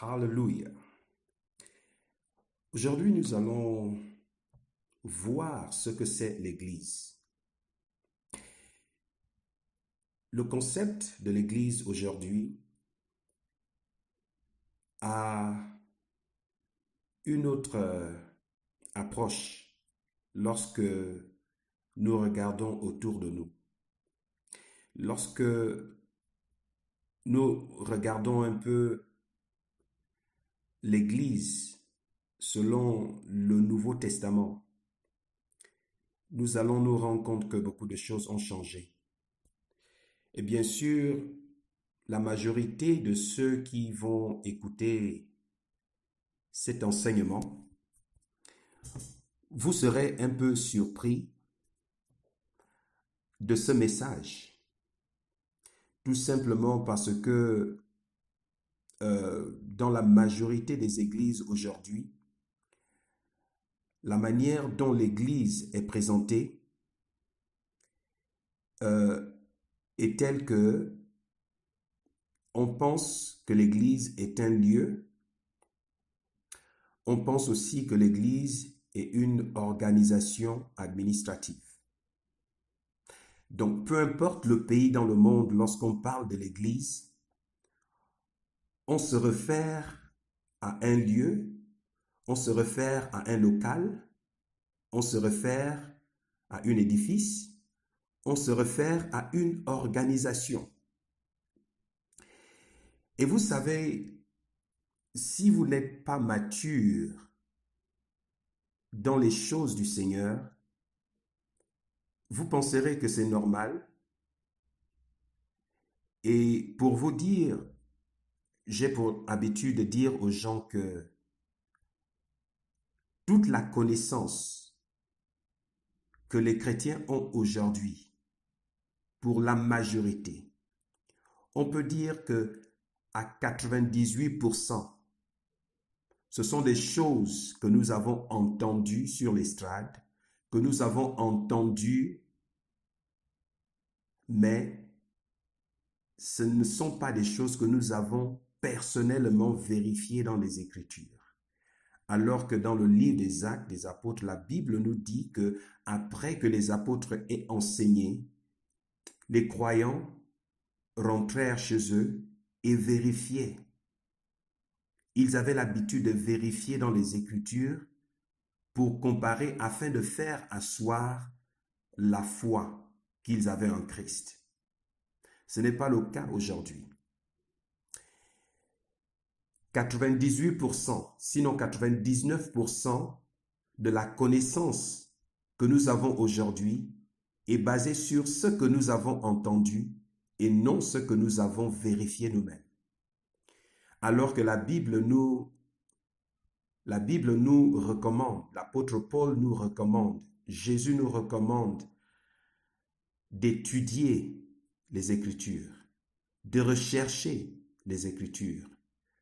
Hallelujah. Aujourd'hui, nous allons voir ce que c'est l'Église. Le concept de l'Église aujourd'hui a une autre approche lorsque nous regardons autour de nous. Lorsque nous regardons un peu l'Église selon le Nouveau Testament, nous allons nous rendre compte que beaucoup de choses ont changé. Et bien sûr, la majorité de ceux qui vont écouter cet enseignement, vous serez un peu surpris de ce message. Tout simplement parce que dans la majorité des églises aujourd'hui, la manière dont l'Église est présentée est telle que on pense que l'Église est un lieu. On pense aussi que l'Église est une organisation administrative. Donc, peu importe le pays dans le monde, lorsqu'on parle de l'Église, on se réfère à un lieu, on se réfère à un local, on se réfère à un édifice, on se réfère à une organisation. Et vous savez, si vous n'êtes pas mature dans les choses du Seigneur, vous penserez que c'est normal. Et pour vous dire, j'ai pour habitude de dire aux gens que toute la connaissance que les chrétiens ont aujourd'hui, pour la majorité, on peut dire que à 98%, ce sont des choses que nous avons entendues sur l'estrade, que nous avons entendues, mais ce ne sont pas des choses que nous avons personnellement vérifiées dans les Écritures. Alors que dans le livre des Actes des Apôtres, la Bible nous dit que après que les apôtres aient enseigné, les croyants rentrèrent chez eux et vérifiaient. Ils avaient l'habitude de vérifier dans les Écritures pour comparer afin de faire asseoir la foi qu'ils avaient en Christ. Ce n'est pas le cas aujourd'hui. 98%, sinon 99% de la connaissance que nous avons aujourd'hui est basée sur ce que nous avons entendu et non ce que nous avons vérifié nous-mêmes. Alors que la Bible nous recommande, l'apôtre Paul nous recommande, Jésus nous recommande d'étudier les Écritures, de rechercher les Écritures,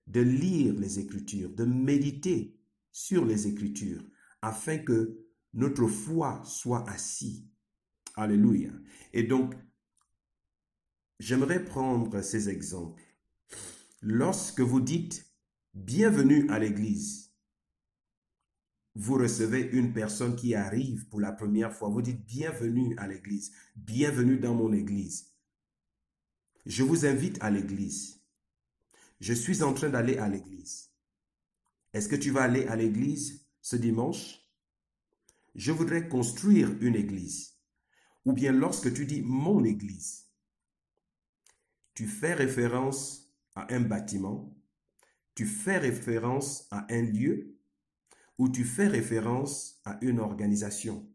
de lire les Écritures, de méditer sur les Écritures, afin que notre foi soit assise. Alléluia. Et donc, j'aimerais prendre ces exemples. Lorsque vous dites « Bienvenue à l'Église », vous recevez une personne qui arrive pour la première fois. Vous dites « Bienvenue à l'Église, bienvenue dans mon Église. Je vous invite à l'Église. Je suis en train d'aller à l'Église. Est-ce que tu vas aller à l'Église ce dimanche? Je voudrais construire une Église. » Ou bien lorsque tu dis « mon Église », tu fais référence à un bâtiment, tu fais référence à un lieu ou tu fais référence à une organisation.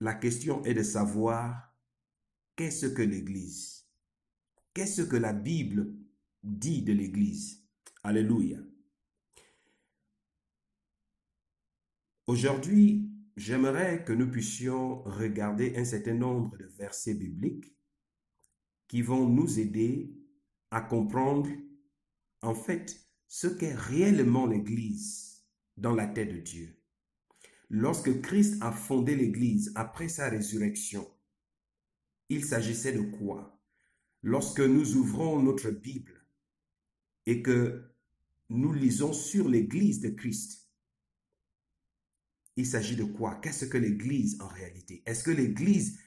La question est de savoir qu'est-ce que l'Église? Qu'est-ce que la Bible dit de l'Église? Alléluia. Aujourd'hui, j'aimerais que nous puissions regarder un certain nombre de versets bibliques qui vont nous aider à comprendre en fait ce qu'est réellement l'Église dans la tête de Dieu. Lorsque Christ a fondé l'Église après sa résurrection, il s'agissait de quoi? Lorsque nous ouvrons notre Bible, et que nous lisons sur l'Église de Christ, il s'agit de quoi? Qu'est-ce que l'Église en réalité? Est-ce que l'Église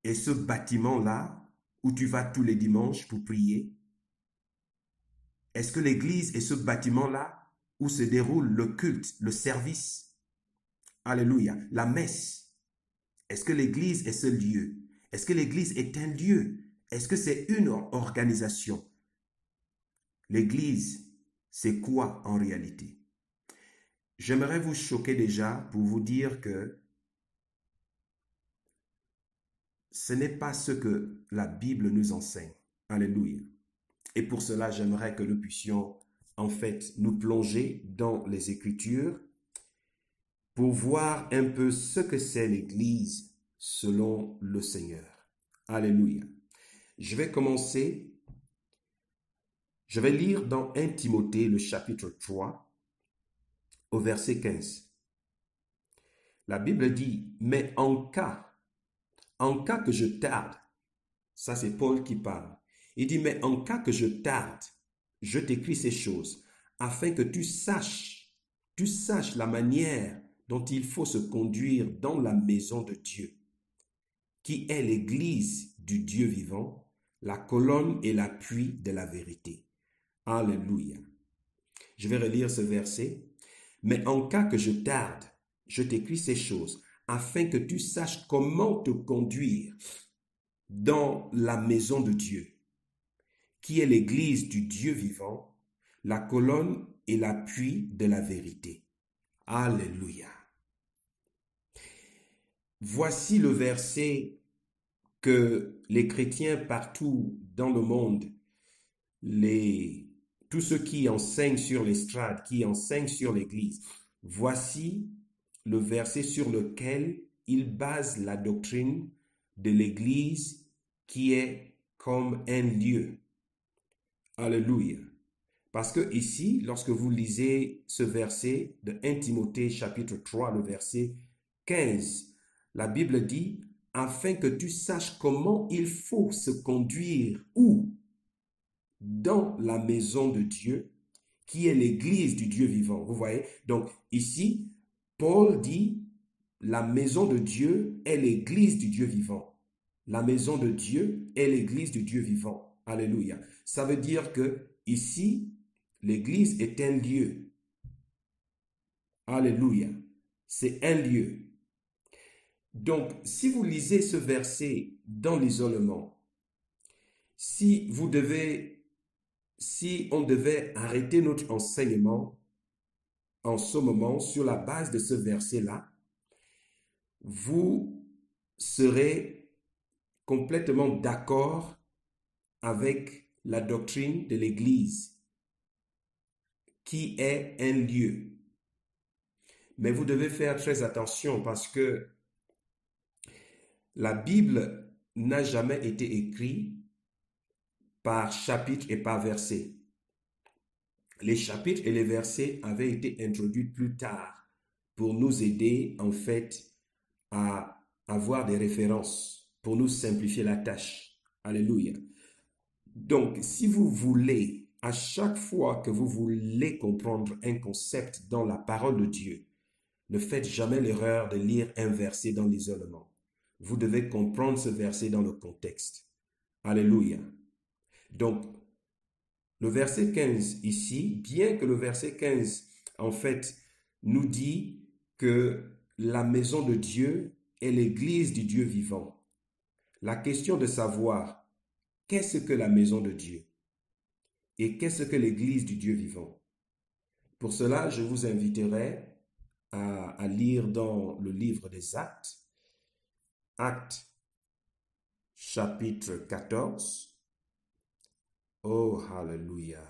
est ce bâtiment-là où tu vas tous les dimanches pour prier? Est-ce que l'Église est ce bâtiment-là où se déroule le culte, le service? Alléluia, la messe. Est-ce que l'Église est ce lieu? Est-ce que l'Église est un lieu? Est-ce que c'est une organisation? L'Église, c'est quoi en réalité? J'aimerais vous choquer déjà pour vous dire que ce n'est pas ce que la Bible nous enseigne. Alléluia. Et pour cela, j'aimerais que nous puissions en fait nous plonger dans les Écritures pour voir un peu ce que c'est l'Église selon le Seigneur. Alléluia. Je vais commencer. Je vais lire dans 1 Timothée, le chapitre 3, au verset 15. La Bible dit, mais en cas que je tarde, ça c'est Paul qui parle, il dit, mais en cas que je tarde, je t'écris ces choses, afin que tu saches la manière dont il faut se conduire dans la maison de Dieu, qui est l'église du Dieu vivant, la colonne et l'appui de la vérité. Alléluia. Je vais relire ce verset. Mais en cas que je tarde, je t'écris ces choses, afin que tu saches comment te conduire dans la maison de Dieu, qui est l'église du Dieu vivant, la colonne et l'appui de la vérité. Alléluia. Voici le verset que les chrétiens partout dans le monde, tous ceux qui enseignent sur l'estrade, qui enseignent sur l'église, voici le verset sur lequel ils basent la doctrine de l'église qui est comme un lieu. Alléluia. Parce que ici, lorsque vous lisez ce verset de 1 Timothée chapitre 3, le verset 15, la Bible dit, afin que tu saches comment il faut se conduire où? Dans la maison de Dieu, qui est l'église du Dieu vivant. Vous voyez? Donc ici, Paul dit, la maison de Dieu est l'église du Dieu vivant. La maison de Dieu est l'église du Dieu vivant. Alléluia. Ça veut dire que ici, l'église est un lieu. Alléluia. C'est un lieu. Donc, si vous lisez ce verset dans l'isolement, si on devait arrêter notre enseignement en ce moment sur la base de ce verset-là, vous serez complètement d'accord avec la doctrine de l'Église, qui est un lieu. Mais vous devez faire très attention parce que la Bible n'a jamais été écrite par chapitre et par verset. Les chapitres et les versets avaient été introduits plus tard pour nous aider en fait à avoir des références, pour nous simplifier la tâche. Alléluia. Donc, si vous voulez, à chaque fois que vous voulez comprendre un concept dans la parole de Dieu, ne faites jamais l'erreur de lire un verset dans l'isolement. Vous devez comprendre ce verset dans le contexte. Alléluia. Donc, le verset 15 ici, bien que le verset 15, en fait, nous dit que la maison de Dieu est l'église du Dieu vivant. La question de savoir qu'est-ce que la maison de Dieu et qu'est-ce que l'église du Dieu vivant. Pour cela, je vous inviterai à lire dans le livre des Actes, Actes chapitre 14. Oh, hallelujah.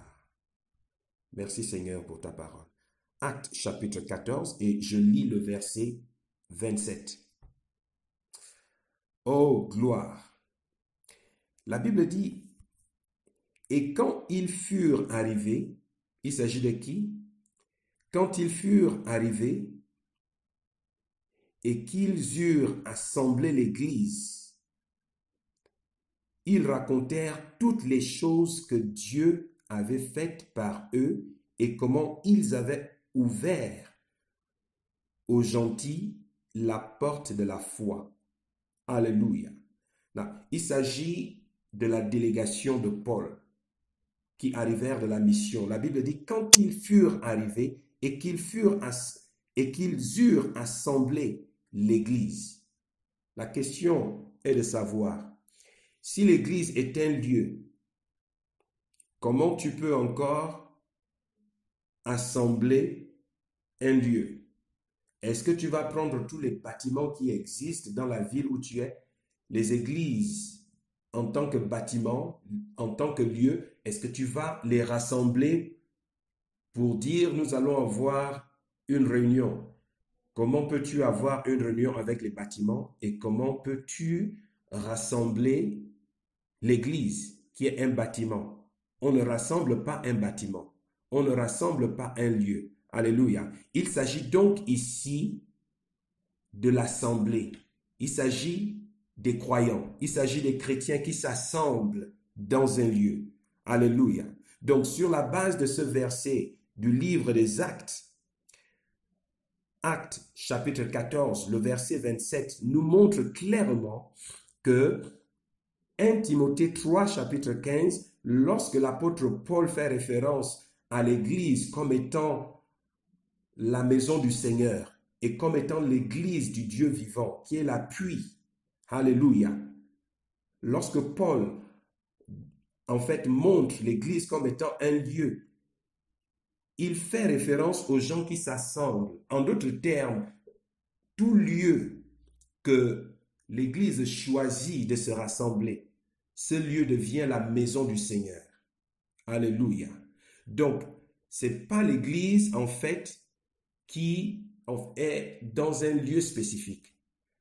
Merci Seigneur pour ta parole. Actes chapitre 14 et je lis le verset 27. Oh, gloire. La Bible dit, et quand ils furent arrivés, il s'agit de qui? Quand ils furent arrivés et qu'ils eurent assemblé l'Église, ils racontèrent toutes les choses que Dieu avait faite par eux et comment ils avaient ouvert aux gentils la porte de la foi. Alléluia. Là, il s'agit de la délégation de Paul qui arrivèrent de la mission. La Bible dit, quand ils furent arrivés et qu'ils eurent assemblé l'Église. La question est de savoir, si l'Église est un lieu, comment tu peux encore assembler un lieu? Est-ce que tu vas prendre tous les bâtiments qui existent dans la ville où tu es, les églises en tant que bâtiment, en tant que lieu, est-ce que tu vas les rassembler pour dire nous allons avoir une réunion? Comment peux-tu avoir une réunion avec les bâtiments et comment peux-tu rassembler l'église qui est un bâtiment? On ne rassemble pas un bâtiment, on ne rassemble pas un lieu. Alléluia. Il s'agit donc ici de l'assemblée. Il s'agit des croyants. Il s'agit des chrétiens qui s'assemblent dans un lieu. Alléluia. Donc, sur la base de ce verset du livre des Actes, Actes chapitre 14, le verset 27, nous montre clairement que 1 Timothée 3, chapitre 15, lorsque l'apôtre Paul fait référence à l'Église comme étant la maison du Seigneur et comme étant l'église du Dieu vivant, qui est l'appui. Alléluia. Lorsque Paul, en fait, montre l'église comme étant un lieu, il fait référence aux gens qui s'assemblent. En d'autres termes, tout lieu que l'église choisit de se rassembler, ce lieu devient la maison du Seigneur. Alléluia. Donc, ce n'est pas l'église, en fait, qui est dans un lieu spécifique.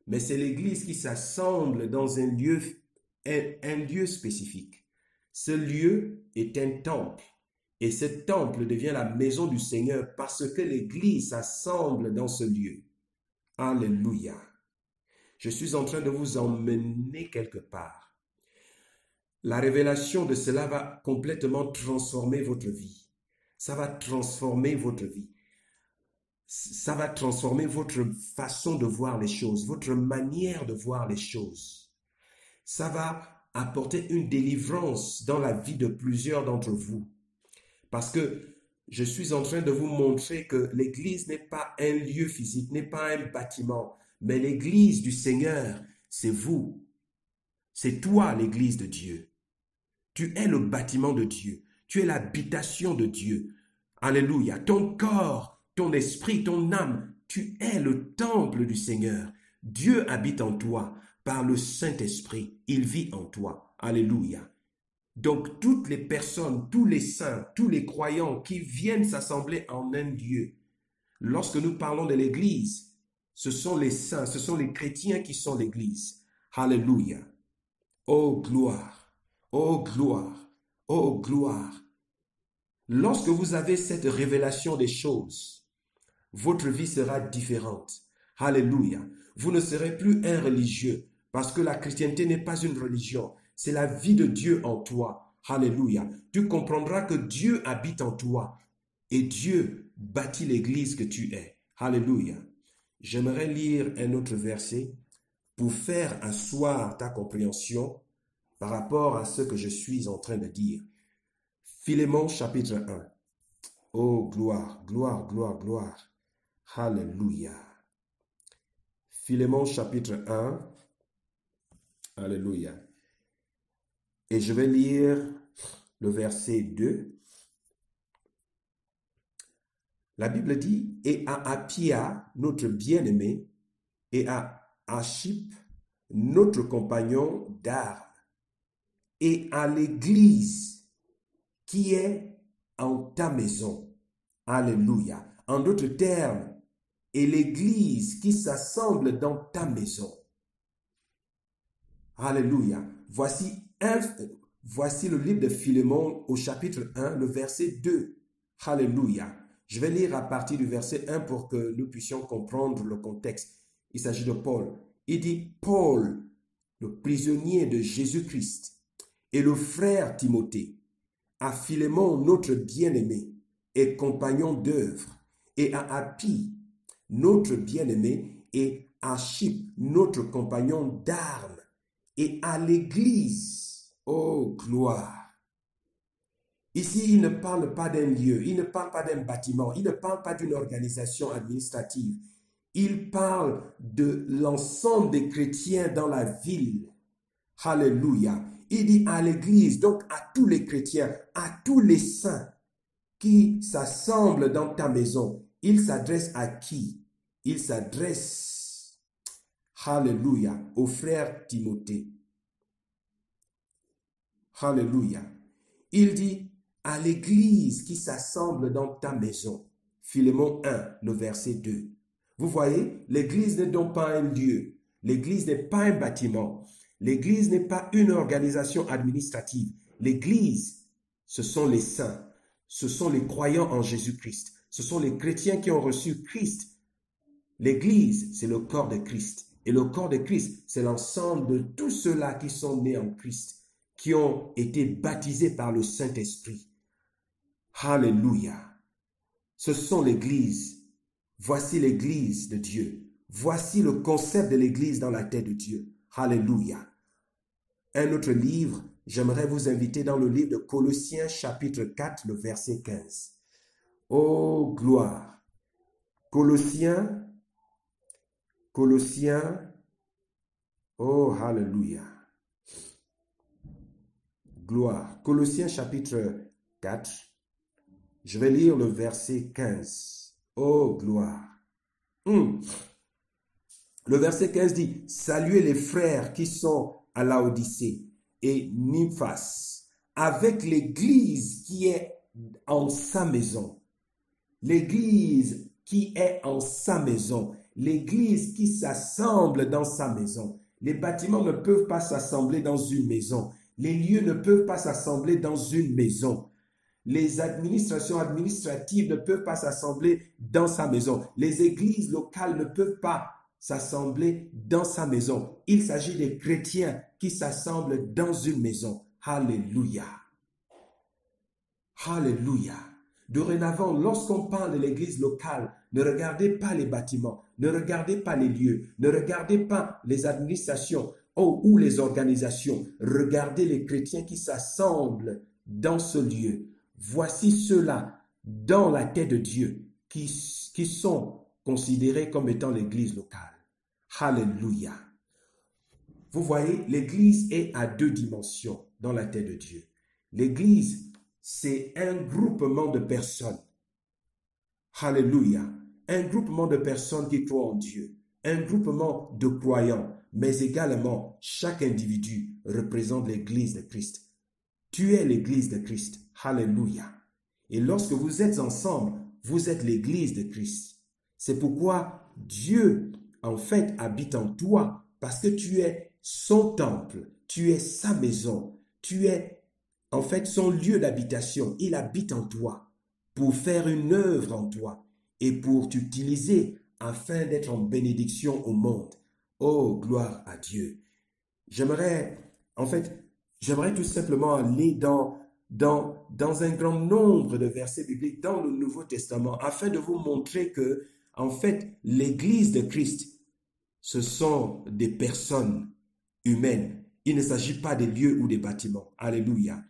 Mais c'est l'Église qui s'assemble dans un lieu spécifique. Ce lieu est un temple. Et ce temple devient la maison du Seigneur parce que l'Église s'assemble dans ce lieu. Alléluia. Je suis en train de vous emmener quelque part. La révélation de cela va complètement transformer votre vie. Ça va transformer votre vie. Ça va transformer votre façon de voir les choses, votre manière de voir les choses. Ça va apporter une délivrance dans la vie de plusieurs d'entre vous. Parce que je suis en train de vous montrer que l'Église n'est pas un lieu physique, n'est pas un bâtiment, mais l'Église du Seigneur, c'est vous. C'est toi l'Église de Dieu. Tu es le bâtiment de Dieu. Tu es l'habitation de Dieu. Alléluia. Ton corps, ton esprit, ton âme, tu es le temple du Seigneur. Dieu habite en toi par le Saint-Esprit. Il vit en toi. Alléluia. Donc, toutes les personnes, tous les saints, tous les croyants qui viennent s'assembler en un lieu, lorsque nous parlons de l'Église, ce sont les saints, ce sont les chrétiens qui sont l'Église. Alléluia. Oh gloire, oh gloire, oh gloire. Lorsque vous avez cette révélation des choses, votre vie sera différente. Alléluia. Vous ne serez plus un religieux parce que la chrétienté n'est pas une religion. C'est la vie de Dieu en toi. Alléluia. Tu comprendras que Dieu habite en toi et Dieu bâtit l'église que tu es. Alléluia. J'aimerais lire un autre verset pour faire asseoir ta compréhension par rapport à ce que je suis en train de dire. Philémon chapitre 1. Oh gloire, gloire, gloire, gloire. Alléluia. Philémon chapitre 1. Alléluia. Et je vais lire le verset 2. La Bible dit, et à Appia, notre bien-aimé, et à Archippe, notre compagnon d'armes, et à l'église qui est en ta maison. Alléluia. En d'autres termes, et l'église qui s'assemble dans ta maison. Alléluia. Voici le livre de Philémon au chapitre 1, le verset 2. Alléluia. Je vais lire à partir du verset 1 pour que nous puissions comprendre le contexte. Il s'agit de Paul. Il dit, Paul, le prisonnier de Jésus-Christ, et le frère Timothée, à Philémon, notre bien-aimé et compagnon d'œuvre, et à Appie, notre bien-aimé, et à Archippe, notre compagnon d'armes, et à l'Église. Oh, gloire! Ici, il ne parle pas d'un lieu, il ne parle pas d'un bâtiment, il ne parle pas d'une organisation administrative. Il parle de l'ensemble des chrétiens dans la ville. Alléluia. Il dit à l'Église, donc à tous les chrétiens, à tous les saints qui s'assemblent dans ta maison. Il s'adresse à qui? Il s'adresse, alléluia, au frère Timothée. Alléluia. Il dit à l'Église qui s'assemble dans ta maison. Philémon 1, le verset 2. Vous voyez, l'Église n'est donc pas un lieu. L'Église n'est pas un bâtiment. L'Église n'est pas une organisation administrative. L'Église, ce sont les saints. Ce sont les croyants en Jésus-Christ. Ce sont les chrétiens qui ont reçu Christ. L'Église, c'est le corps de Christ. Et le corps de Christ, c'est l'ensemble de tous ceux-là qui sont nés en Christ, qui ont été baptisés par le Saint-Esprit. Alléluia. Ce sont l'Église. Voici l'Église de Dieu. Voici le concept de l'Église dans la tête de Dieu. Alléluia. Un autre livre, j'aimerais vous inviter dans le livre de Colossiens chapitre 4, le verset 15. Oh, gloire. Colossiens, oh, alléluia. Gloire. Colossiens chapitre 4, je vais lire le verset 15. Oh, gloire. Le verset 15 dit, saluez les frères qui sont à Laodicée et Nymphas, avec l'Église qui est en sa maison. L'Église qui est en sa maison. L'Église qui s'assemble dans sa maison. Les bâtiments ne peuvent pas s'assembler dans une maison. Les lieux ne peuvent pas s'assembler dans une maison. Les administrations administratives ne peuvent pas s'assembler dans sa maison. Les églises locales ne peuvent pas s'assembler dans sa maison. Il s'agit des chrétiens qui s'assemblent dans une maison. Alléluia. Alléluia. Dorénavant, lorsqu'on parle de l'église locale, ne regardez pas les bâtiments, ne regardez pas les lieux, ne regardez pas les administrations ou les organisations. Regardez les chrétiens qui s'assemblent dans ce lieu. Voici ceux-là, dans la tête de Dieu, qui sont considérés comme étant l'église locale. Alléluia. Vous voyez, l'église est à deux dimensions dans la tête de Dieu. L'église, c'est un groupement de personnes. Alléluia. Un groupement de personnes qui croient en Dieu. Un groupement de croyants. Mais également, chaque individu représente l'église de Christ. Tu es l'église de Christ. Alléluia. Et lorsque vous êtes ensemble, vous êtes l'église de Christ. C'est pourquoi Dieu, en fait, habite en toi. Parce que tu es son temple. Tu es sa maison. Tu es en fait son lieu d'habitation. Il habite en toi pour faire une œuvre en toi et pour t'utiliser afin d'être en bénédiction au monde. Oh, gloire à Dieu. J'aimerais tout simplement aller dans un grand nombre de versets bibliques dans le Nouveau Testament afin de vous montrer que, en fait, l'Église de Christ, ce sont des personnes humaines. Il ne s'agit pas des lieux ou des bâtiments. Alléluia.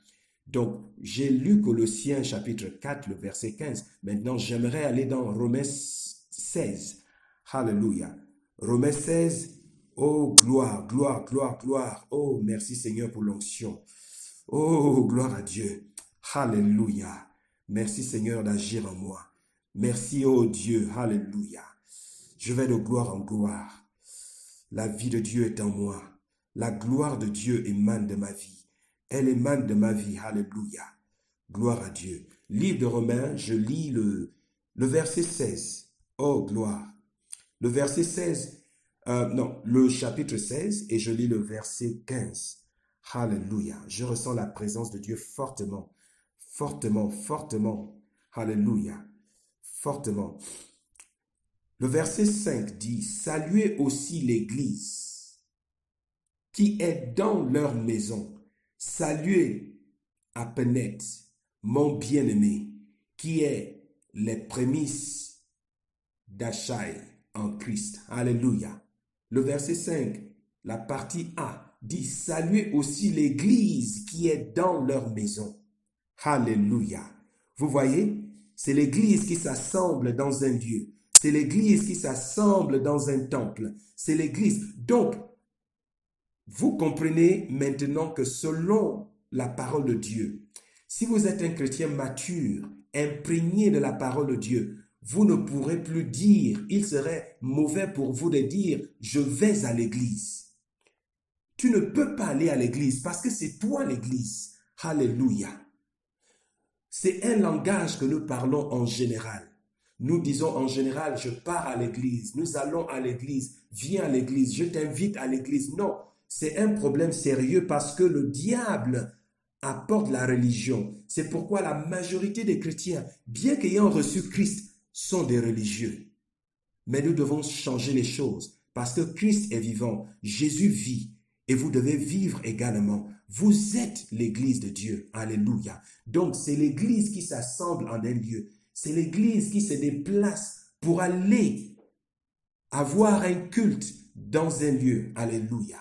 Donc, j'ai lu Colossiens chapitre 4, le verset 15. Maintenant, j'aimerais aller dans Romains 16. Alléluia. Romains 16. Oh, gloire, gloire, gloire, gloire. Oh, merci Seigneur pour l'onction. Oh, gloire à Dieu. Alléluia. Merci Seigneur d'agir en moi. Merci, oh Dieu. Alléluia. Je vais de gloire en gloire. La vie de Dieu est en moi. La gloire de Dieu émane de ma vie. Elle émane de ma vie. Alléluia. Gloire à Dieu. Livre de Romains, je lis le verset 16. Oh, gloire. Le verset 16, le chapitre 16, et je lis le verset 15. Alléluia. Je ressens la présence de Dieu fortement, fortement, fortement. Alléluia. Fortement. Le verset 5 dit, saluez aussi l'Église qui est dans leur maison. Saluez Apenet. mon bien-aimé, qui est les prémices d'Achai en Christ. Alléluia. Le verset 5, la partie A, dit « Saluez aussi l'Église qui est dans leur maison. » Alléluia. Vous voyez, c'est l'Église qui s'assemble dans un lieu. C'est l'Église qui s'assemble dans un temple. C'est l'Église. Donc, vous comprenez maintenant que selon la parole de Dieu, si vous êtes un chrétien mature, imprégné de la parole de Dieu, vous ne pourrez plus dire, il serait mauvais pour vous de dire, je vais à l'église. Tu ne peux pas aller à l'église parce que c'est toi l'église. Alléluia. C'est un langage que nous parlons en général. Nous disons en général, je pars à l'église, nous allons à l'église, viens à l'église, je t'invite à l'église. Non, c'est un problème sérieux parce que le diable apporte la religion. C'est pourquoi la majorité des chrétiens, bien qu'ayant reçu Christ, sont des religieux. Mais nous devons changer les choses parce que Christ est vivant, Jésus vit et vous devez vivre également. Vous êtes l'église de Dieu. Alléluia. Donc c'est l'église qui s'assemble en un lieu. C'est l'église qui se déplace pour aller avoir un culte dans un lieu. Alléluia.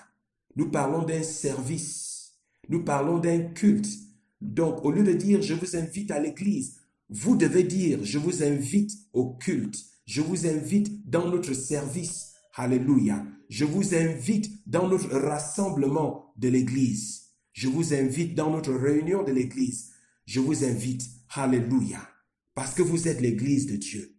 Nous parlons d'un service. Nous parlons d'un culte. Donc, au lieu de dire « je vous invite à l'église », vous devez dire « je vous invite au culte ». Je vous invite dans notre service. Alléluia. Je vous invite dans notre rassemblement de l'église. Je vous invite dans notre réunion de l'église. Je vous invite. Alléluia. Parce que vous êtes l'église de Dieu.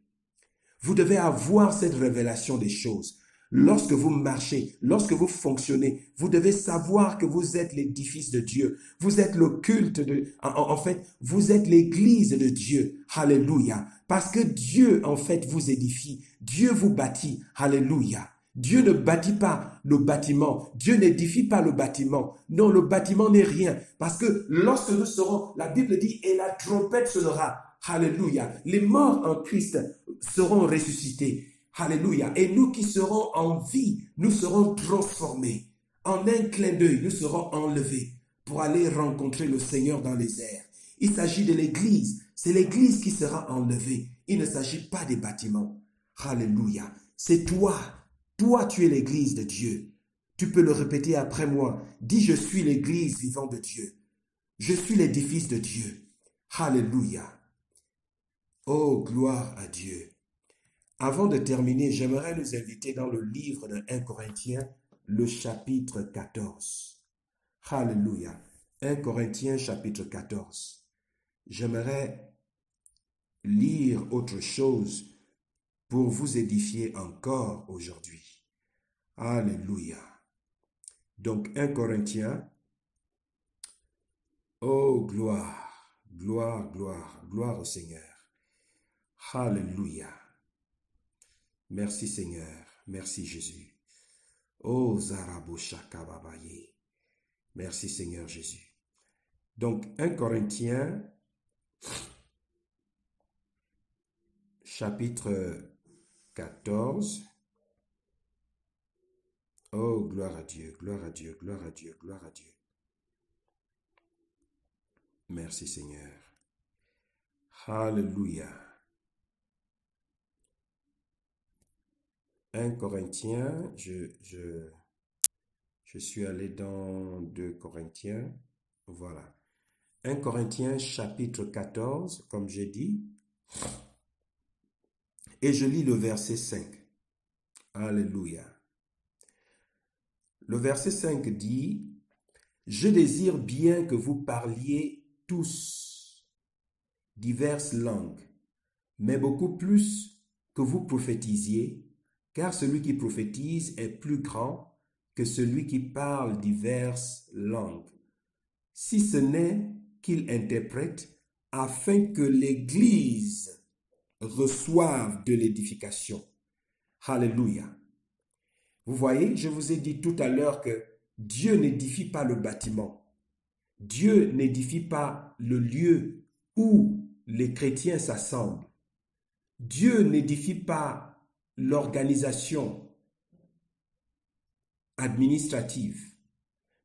Vous devez avoir cette révélation des choses. Lorsque vous marchez, lorsque vous fonctionnez, vous devez savoir que vous êtes l'édifice de Dieu. Vous êtes le culte de... En fait, vous êtes l'église de Dieu. Alléluia. Parce que Dieu, en fait, vous édifie. Dieu vous bâtit. Alléluia. Dieu ne bâtit pas le bâtiment. Dieu n'édifie pas le bâtiment. Non, le bâtiment n'est rien. Parce que lorsque nous serons, la Bible dit, et la trompette sonnera. Alléluia. Les morts en Christ seront ressuscités. Alléluia. Et nous qui serons en vie, nous serons transformés. En un clin d'œil, nous serons enlevés pour aller rencontrer le Seigneur dans les airs. Il s'agit de l'église. C'est l'église qui sera enlevée. Il ne s'agit pas des bâtiments. Alléluia. C'est toi. Toi, tu es l'église de Dieu. Tu peux le répéter après moi. Dis, je suis l'église vivante de Dieu. Je suis l'édifice de Dieu. Alléluia. Oh, gloire à Dieu. Avant de terminer, j'aimerais nous inviter dans le livre de 1 Corinthiens, le chapitre 14. Alléluia. 1 Corinthiens, chapitre 14. J'aimerais lire autre chose pour vous édifier encore aujourd'hui. Alléluia. Donc, 1 Corinthiens. Oh, gloire, gloire, gloire, gloire au Seigneur. Alléluia. Merci Seigneur. Merci Jésus. Oh, Zarabo Shakababaye. Merci Seigneur Jésus. Donc, 1 Corinthiens, chapitre 14. Oh, gloire à Dieu, gloire à Dieu, gloire à Dieu, gloire à Dieu. Merci Seigneur. Alléluia. 1 Corinthiens, je suis allé dans 2 Corinthiens. Voilà. 1 Corinthiens chapitre 14, comme j'ai dit. Et je lis le verset 5. Alléluia. Le verset 5 dit, « Je désire bien que vous parliez tous diverses langues, mais beaucoup plus que vous prophétisiez, car celui qui prophétise est plus grand que celui qui parle diverses langues, si ce n'est qu'il interprète, afin que l'Église reçoive de l'édification. » Alléluia. Vous voyez, je vous ai dit tout à l'heure que Dieu n'édifie pas le bâtiment. Dieu n'édifie pas le lieu où les chrétiens s'assemblent. Dieu n'édifie pas l'organisation administrative,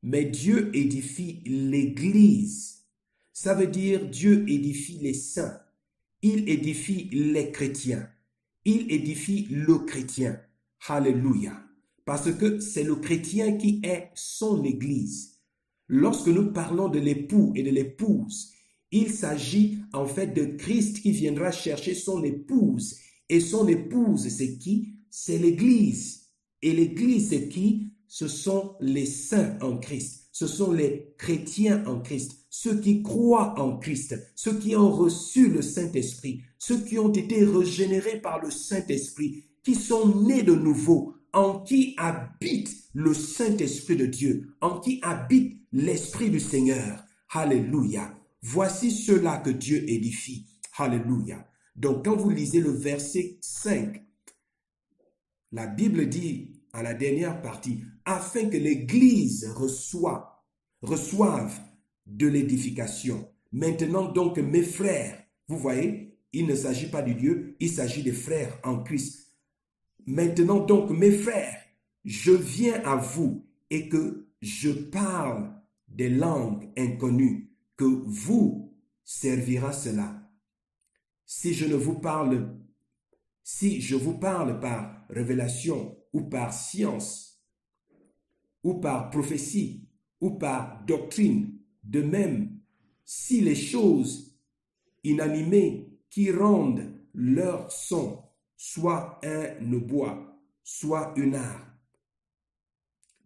mais Dieu édifie l'Église. Ça veut dire Dieu édifie les saints. Il édifie les chrétiens. Il édifie le chrétien. Alléluia. Parce que c'est le chrétien qui est son Église. Lorsque nous parlons de l'époux et de l'épouse, il s'agit en fait de Christ qui viendra chercher son épouse. Et son épouse, c'est qui? C'est l'Église. Et l'Église, c'est qui? Ce sont les saints en Christ. Ce sont les chrétiens en Christ. Ceux qui croient en Christ. Ceux qui ont reçu le Saint-Esprit. Ceux qui ont été régénérés par le Saint-Esprit. Qui sont nés de nouveau. En qui habite le Saint-Esprit de Dieu. En qui habite l'Esprit du Seigneur. Alléluia. Voici ceux-là que Dieu édifie. Alléluia. Donc, quand vous lisez le verset 5, la Bible dit à la dernière partie, afin que l'Église reçoive de l'édification. Maintenant donc, mes frères, vous voyez, il ne s'agit pas du Dieu, il s'agit des frères en Christ. Maintenant donc, mes frères, je viens à vous et que je parle des langues inconnues, que vous servira cela. Si je vous parle par révélation ou par science, ou par prophétie, ou par doctrine, de même, si les choses inanimées qui rendent leur son, soit un bois, soit une harpe,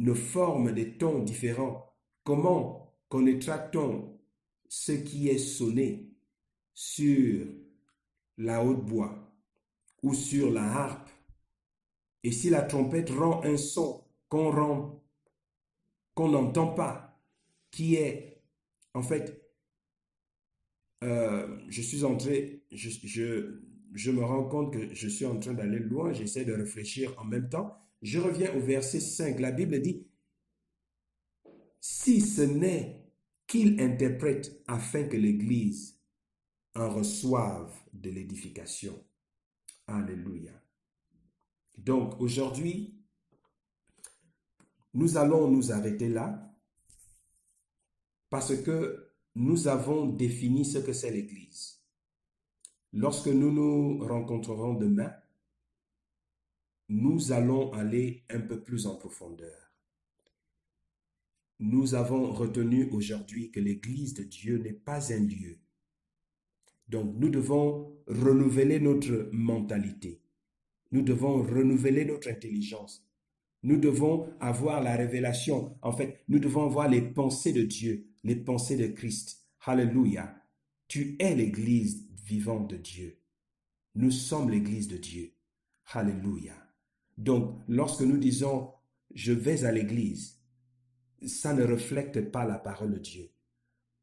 ne forment des tons différents, comment connaîtra-t-on ce qui est sonné sur la haute-bois ou sur la harpe? Et si la trompette rend un son qu'on n'entend pas, qui est, en fait, je me rends compte que je suis en train d'aller loin, j'essaie de réfléchir en même temps. Je reviens au verset 5. La Bible dit, si ce n'est qu'il interprète afin que l'Église en reçoive de l'édification. Alléluia. Donc aujourd'hui, nous allons nous arrêter là parce que nous avons défini ce que c'est l'Église. Lorsque nous nous rencontrerons demain, nous allons aller un peu plus en profondeur. Nous avons retenu aujourd'hui que l'Église de Dieu n'est pas un lieu. Donc nous devons renouveler notre mentalité. Nous devons renouveler notre intelligence. Nous devons avoir la révélation. En fait, nous devons avoir les pensées de Dieu, les pensées de Christ. Alléluia. Tu es l'Église vivante de Dieu. Nous sommes l'Église de Dieu. Alléluia. Donc, lorsque nous disons « je vais à l'Église », ça ne reflète pas la parole de Dieu.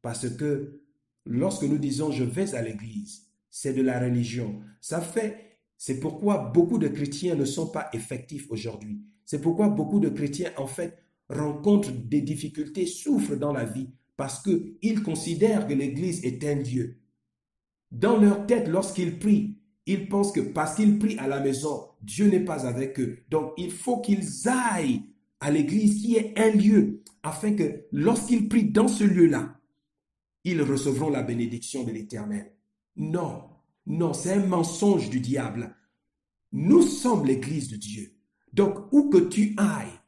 Parce que lorsque nous disons « je vais à l'Église », c'est de la religion. C'est pourquoi beaucoup de chrétiens ne sont pas effectifs aujourd'hui. C'est pourquoi beaucoup de chrétiens, en fait, rencontrent des difficultés, souffrent dans la vie, parce qu'ils considèrent que l'Église est un lieu. Dans leur tête, lorsqu'ils prient, ils pensent que parce qu'ils prient à la maison, Dieu n'est pas avec eux. Donc, il faut qu'ils aillent à l'Église qui est un lieu, afin que lorsqu'ils prient dans ce lieu-là, ils recevront la bénédiction de l'Éternel. Non, non, c'est un mensonge du diable. Nous sommes l'Église de Dieu. Donc, où que tu ailles,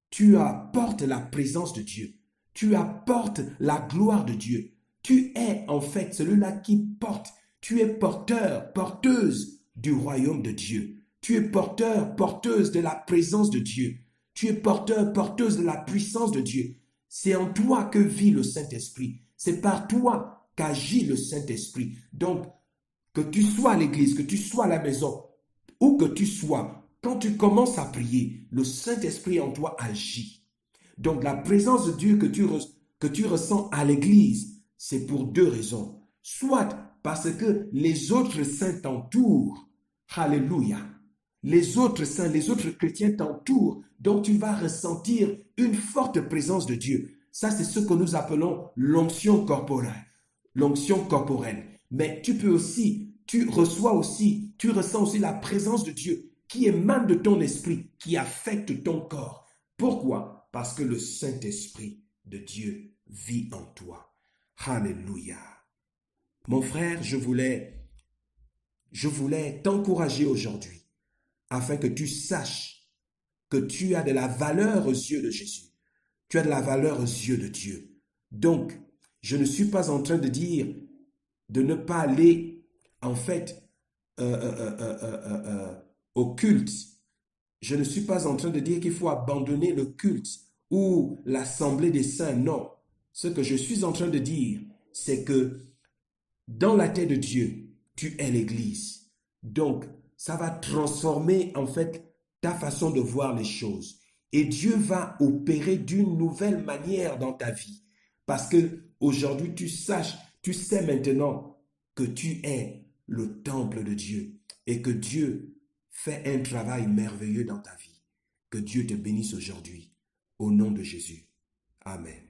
tu apportes la présence de Dieu. Tu apportes la gloire de Dieu. Tu es en fait celui-là qui porte. Tu es porteur, porteuse du royaume de Dieu. Tu es porteur, porteuse de la présence de Dieu. Tu es porteur, porteuse de la puissance de Dieu. C'est en toi que vit le Saint-Esprit. C'est par toi qu'agit le Saint-Esprit. Donc, que tu sois à l'église, que tu sois à la maison, où que tu sois, quand tu commences à prier, le Saint-Esprit en toi agit. Donc, la présence de Dieu que tu ressens à l'église, c'est pour deux raisons. Soit parce que les autres saints t'entourent. Alléluia. Les autres saints, les autres chrétiens t'entourent. Donc, tu vas ressentir une forte présence de Dieu. Ça, c'est ce que nous appelons l'onction corporelle. L'onction corporelle. Mais tu ressens aussi la présence de Dieu qui émane de ton esprit, qui affecte ton corps. Pourquoi? Parce que le Saint-Esprit de Dieu vit en toi. Alléluia. Mon frère, je voulais t'encourager aujourd'hui afin que tu saches que tu as de la valeur aux yeux de Jésus. Tu as de la valeur aux yeux de Dieu. Donc, je ne suis pas en train de dire de ne pas aller, en fait, au culte. Je ne suis pas en train de dire qu'il faut abandonner le culte ou l'assemblée des saints. Non. Ce que je suis en train de dire, c'est que dans la tête de Dieu, tu es l'Église. Donc, ça va transformer en fait ta façon de voir les choses. Et Dieu va opérer d'une nouvelle manière dans ta vie. Parce que aujourd'hui, tu sais maintenant que tu es le temple de Dieu et que Dieu fait un travail merveilleux dans ta vie. Que Dieu te bénisse aujourd'hui. Au nom de Jésus. Amen.